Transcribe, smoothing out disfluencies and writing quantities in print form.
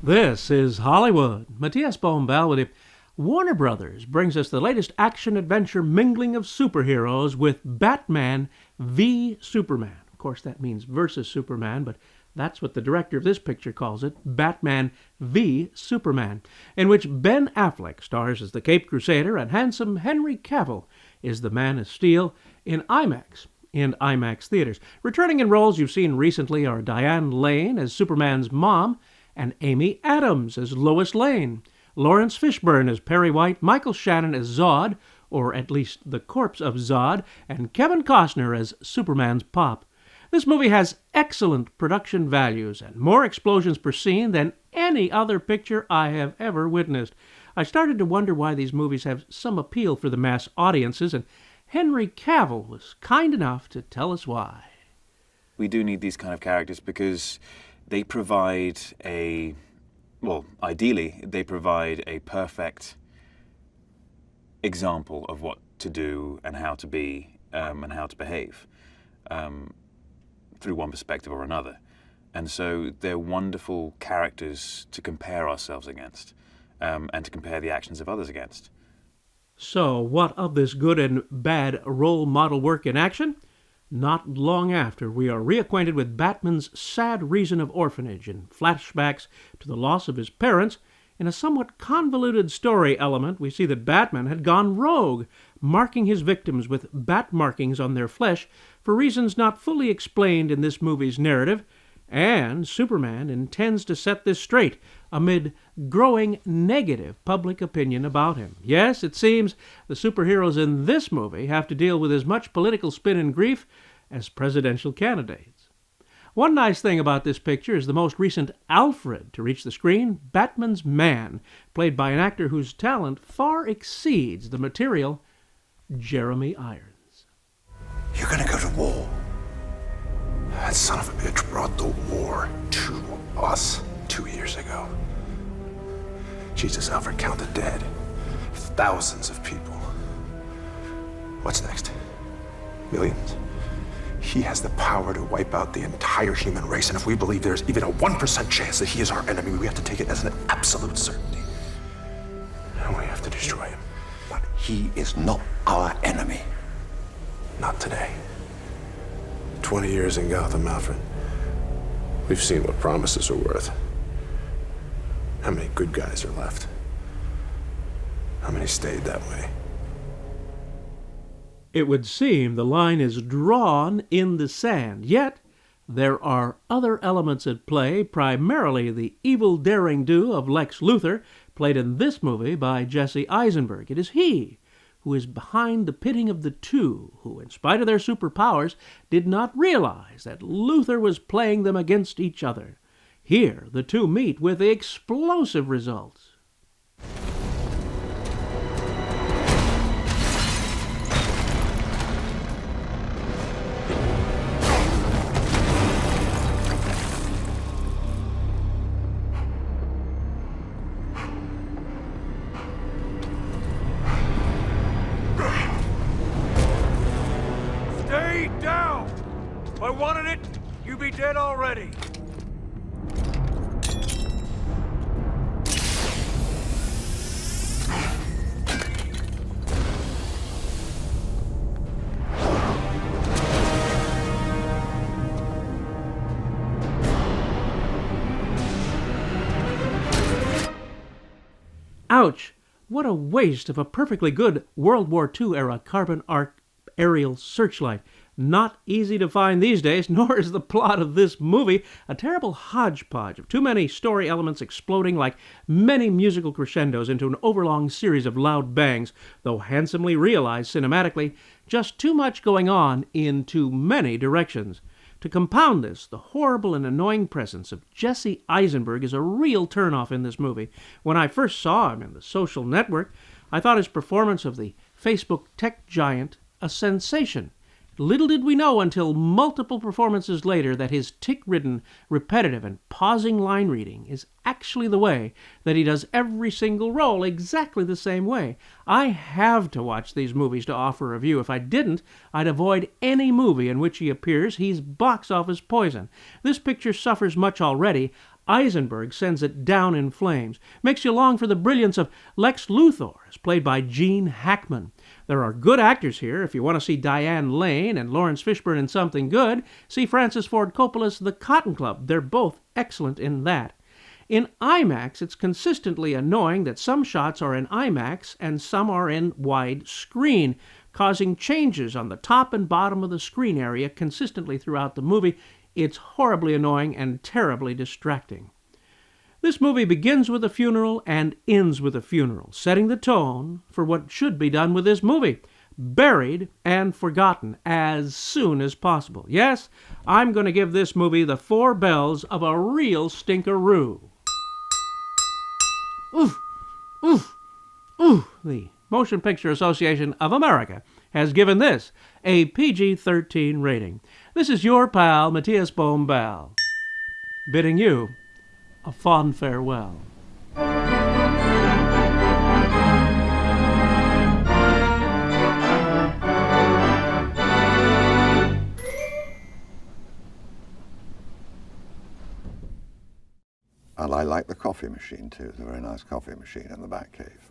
This is Hollywood. Matías Bombal with you. Warner Brothers brings us the latest action-adventure mingling of superheroes with Batman v Superman. Of course, that means versus Superman, but that's what the director of this picture calls it, Batman v Superman, in which Ben Affleck stars as the Caped Crusader and handsome Henry Cavill is the Man of Steel in IMAX theaters. Returning in roles you've seen recently are Diane Lane as Superman's mom and Amy Adams as Lois Lane, Lawrence Fishburne as Perry White, Michael Shannon as Zod, or at least the corpse of Zod, and Kevin Costner as Superman's pop. This movie has excellent production values and more explosions per scene than any other picture I have ever witnessed. I started to wonder why these movies have some appeal for the mass audiences, and Henry Cavill was kind enough to tell us why. We do need these kind of characters because they provide ideally, they provide a perfect example of what to do and how to be and how to behave through one perspective or another. And so they're wonderful characters to compare ourselves against and to compare the actions of others against. So, what of this good and bad role model work in action? Not long after, we are reacquainted with Batman's sad reason of orphanage and flashbacks to the loss of his parents. In a somewhat convoluted story element, we see that Batman had gone rogue, marking his victims with bat markings on their flesh for reasons not fully explained in this movie's narrative, and Superman intends to set this straight amid growing negative public opinion about him. Yes, it seems the superheroes in this movie have to deal with as much political spin and grief as presidential candidates. One nice thing about this picture is the most recent Alfred to reach the screen, Batman's man, played by an actor whose talent far exceeds the material, Jeremy Irons. You're gonna go to war. That son of a bitch brought the war to us 2 years ago. Jesus, Alfred, count the dead. Thousands of people. What's next? Millions? He has the power to wipe out the entire human race, and if we believe there's even a 1% chance that he is our enemy, we have to take it as an absolute certainty. And we have to destroy him. But he is not our enemy. Not today. 20 years in Gotham, Alfred. We've seen what promises are worth. How many good guys are left? How many stayed that way? It would seem the line is drawn in the sand, yet there are other elements at play, primarily the evil daring-do of Lex Luthor, played in this movie by Jesse Eisenberg. It is he who is behind the pitting of the two, who, in spite of their superpowers, did not realize that Luthor was playing them against each other. Here, the two meet with explosive results. Stay down! If I wanted it, you'd be dead already. Ouch! What a waste of a perfectly good World War II era carbon arc aerial searchlight. Not easy to find these days, nor is the plot of this movie. A terrible hodgepodge of too many story elements exploding like many musical crescendos into an overlong series of loud bangs, though handsomely realized cinematically, just too much going on in too many directions. To compound this, the horrible and annoying presence of Jesse Eisenberg is a real turnoff in this movie. When I first saw him in The Social Network, I thought his performance of the Facebook tech giant a sensation. Little did we know until multiple performances later that his tick-ridden, repetitive, and pausing line reading is actually the way that he does every single role exactly the same way. I have to watch these movies to offer a review. If I didn't, I'd avoid any movie in which he appears. He's box office poison. This picture suffers much already. Eisenberg sends it down in flames. Makes you long for the brilliance of Lex Luthor, as played by Gene Hackman. There are good actors here. If you want to see Diane Lane and Lawrence Fishburne in something good, see Francis Ford Coppola's The Cotton Club. They're both excellent in that. In IMAX, it's consistently annoying that some shots are in IMAX and some are in wide screen, causing changes on the top and bottom of the screen area consistently throughout the movie. It's horribly annoying and terribly distracting. This movie begins with a funeral and ends with a funeral, setting the tone for what should be done with this movie. Buried and forgotten as soon as possible. Yes, I'm going to give this movie the 4 bells of a real stinkeroo. Oof, oof, oof. The Motion Picture Association of America has given this a PG-13 rating. This is your pal, Matías Bombal, bidding you a fond farewell. And I like the coffee machine too. It's a very nice coffee machine in the back cave.